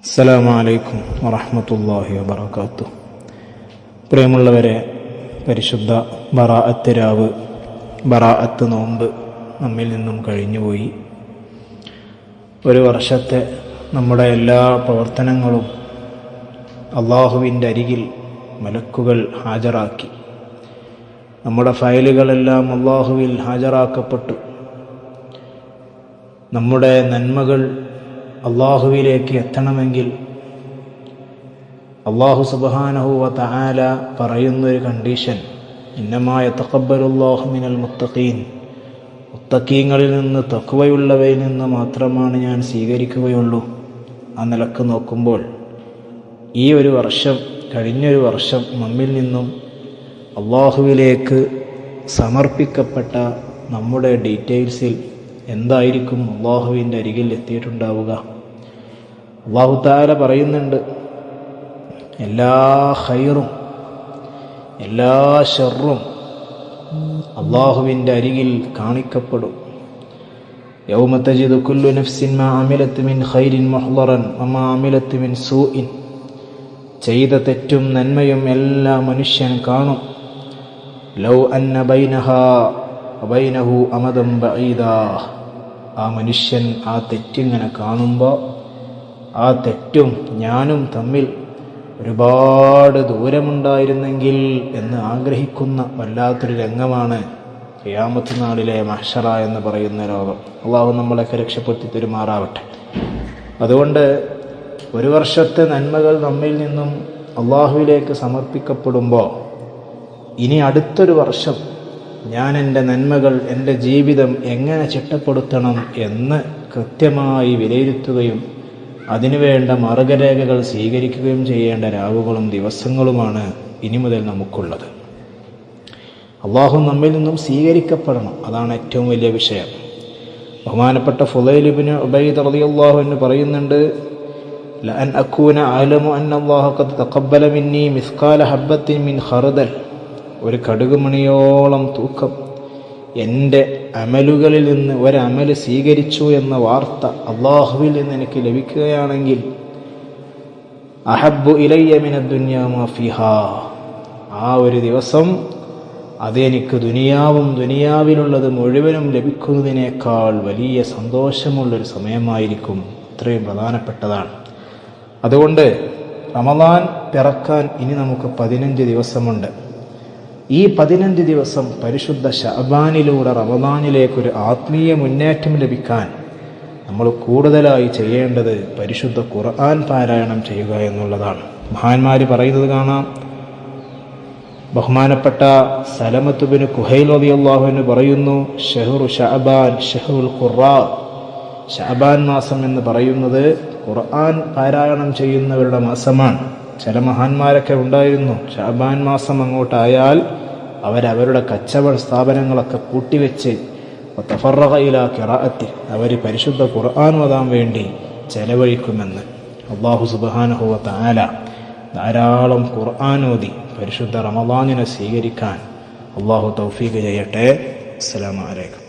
അസ്സലാമു അലൈക്കും വറഹ്മത്തുള്ളാഹി വബറകാതുഹു. പ്രിയമുള്ളവരെ, പരിശുദ്ധ ബറാഅത്ത് രാവ്, ബറാഅത്ത് നോമ്പ് നമ്മിൽ നിന്നും കഴിഞ്ഞുപോയി. ഒരു വർഷത്തെ നമ്മുടെ എല്ലാ പ്രവർത്തനങ്ങളും അള്ളാഹുവിൻ്റെ അരികിൽ മലക്കുകൾ ഹാജരാക്കി. നമ്മുടെ ഫയലുകളെല്ലാം അള്ളാഹുവിൽ ഹാജരാക്കപ്പെട്ടു. നമ്മുടെ നന്മകൾ അള്ളാഹുവിലേക്ക് എത്തണമെങ്കിൽ അള്ളാഹു സുബ്ഹാനഹു വ തആല പറയുന്നൊരു കണ്ടീഷൻ, ഇന്നമാ യതഖബ്ബലുല്ലാഹു മിനൽ മുത്തഖീൻ, മുത്തഖീങ്ങളിൽ നിന്ന് തഖ്വയുള്ളവയിൽ നിന്ന് മാത്രമാണ് ഞാൻ സ്വീകരിക്കുകയുള്ളൂ. ആ നിലക്ക് നോക്കുമ്പോൾ ഈ ഒരു വർഷം, കഴിഞ്ഞൊരു വർഷം നമ്മിൽ നിന്നും അള്ളാഹുവിലേക്ക് സമർപ്പിക്കപ്പെട്ട നമ്മുടെ ഡീറ്റെയിൽസിൽ എന്തായിരിക്കും അള്ളാഹുവിൻ്റെ അരികിൽ എത്തിയിട്ടുണ്ടാവുക? അള്ളാഹു തആല പറയുന്നുണ്ട്, എല്ലാ ഖൈറും എല്ലാ ശർറും അള്ളാഹുവിൻ്റെ അരികിൽ കാണിക്കപ്പെടും. യൗമ തജിദു കുല്ലു നഫ്സിൻ മാ അമിലത് മിൻ ഖൈരിൻ മുഹ്ളറൻ വമാ അമിലത് മിൻ സൂഇൻ. ചെയ്ത തെറ്റും നന്മയും എല്ലാ മനുഷ്യൻ കാണും. ലൗ അന്ന ബൈനഹാ വബൈനഹു അമദൻ ബഈദാ. ആ മനുഷ്യൻ ആ തെറ്റിങ്ങനെ കാണുമ്പോൾ ആ തെറ്റും ഞാനും തമ്മിൽ ഒരുപാട് ദൂരമുണ്ടായിരുന്നെങ്കിൽ എന്ന് ആഗ്രഹിക്കുന്ന വല്ലാത്തൊരു രംഗമാണ് ഖിയാമത്ത് നാളിലെ മഹ്ശറ എന്ന് പറയുന്ന ലോകം. അള്ളാഹു നമ്മളെയൊക്കെ രക്ഷപ്പെടുത്തി പെരുമാറാവട്ടെ. അതുകൊണ്ട് ഒരു വർഷത്തെ നന്മകൾ നമ്മിൽ നിന്നും അള്ളാഹുവിലേക്ക് സമർപ്പിക്കപ്പെടുമ്പോൾ ഇനി അടുത്തൊരു വർഷം ഞാൻ എൻ്റെ നന്മകൾ, എൻ്റെ ജീവിതം എങ്ങനെ ചിട്ടപ്പെടുത്തണം എന്ന് കൃത്യമായി വിലയിരുത്തുകയും അതിനുവേണ്ട മാർഗരേഖകൾ സ്വീകരിക്കുകയും ചെയ്യേണ്ട രാവുകളും ദിവസങ്ങളുമാണ് ഇനി മുതൽ നമുക്കുള്ളത്. അള്ളാഹു നമ്മിൽ നിന്നും സ്വീകരിക്കപ്പെടണം, അതാണ് ഏറ്റവും വലിയ വിഷയം. ബഹുമാനപ്പെട്ട ഫുളൈൽ ഇബ്നു ഉബൈദ് റളിയല്ലാഹു അൻഹു പറയുന്നുണ്ട്, ലഅൻ അകൂന അഅലമു അന്നല്ലാഹു ഖദ് തഖബ്ബല മിന്നി മിസ്കാല ഹബ്ബത്തിൻ മിൻ ഖർദൽ. ഒരു കടുകുമണിയോളം തൂക്കം എൻ്റെ അമലുകളിൽ നിന്ന് ഒരമല് സ്വീകരിച്ചു എന്ന വാർത്ത അള്ളാഹുവിൽ നിന്ന് എനിക്ക് ലഭിക്കുകയാണെങ്കിൽ, അഹബ്ബു ഇലയ്യ മിനദ് ദുനിയാ മാ ഫിഹാ, ആ ഒരു ദിവസം അതെനിക്ക് ദുനിയാവും ദുനിയാവിലുള്ളത് മുഴുവനും ലഭിക്കുന്നതിനേക്കാൾ വലിയ സന്തോഷമുള്ളൊരു സമയമായിരിക്കും. ഇത്രയും പ്രധാനപ്പെട്ടതാണ്. അതുകൊണ്ട് റമദാൻ പിറക്കാൻ ഇനി നമുക്ക് 15 ദിവസമുണ്ട്. ഈ 15 ദിവസം പരിശുദ്ധ ശഅബാനിലൂടെ റമദാനിലേക്കൊരു ആത്മീയ മുന്നേറ്റം ലഭിക്കാൻ നമ്മൾ കൂടുതലായി ചെയ്യേണ്ടത് പരിശുദ്ധ ഖുർആൻ പാരായണം ചെയ്യുക എന്നുള്ളതാണ്. മഹാന്മാർ പറയുന്നത് കാണാം. ബഹുമാനപ്പെട്ട സലമത്ത് ബിൻ കുഹൈൽ റളിയല്ലാഹു അൻഹു പറയുന്നു, ഷഹ്റു ശഅബാൻ ഷഹ്റുൽ ഖുറാ. ശഅബാൻ മാസം എന്ന് പറയുന്നത് ഖുർആൻ പാരായണം ചെയ്യുന്നവരുടെ മാസമാണ്. ചില മഹാന്മാരൊക്കെ ഉണ്ടായിരുന്നു, ശഅബാൻ മാസം അങ്ങോട്ടായാൽ അവരവരുടെ കച്ചവട സ്ഥാപനങ്ങളൊക്കെ പൂട്ടിവെച്ച് തഫറഗ ഇലാ ഖിറാഅത്തി, അവർ പരിശുദ്ധ ഖുർആൻ ഓതാൻ വേണ്ടി ചെലവഴിക്കുമെന്ന്. അല്ലാഹു സുബ്ഹാനഹു വ തആല ധാരാളം ഖുർആൻ ഓതി പരിശുദ്ധ റമദാനിനെ സ്വീകരിക്കാൻ അല്ലാഹു തൗഫീഖ് ചെയ്യട്ടെ. അസ്സലാമു അലൈക്കും.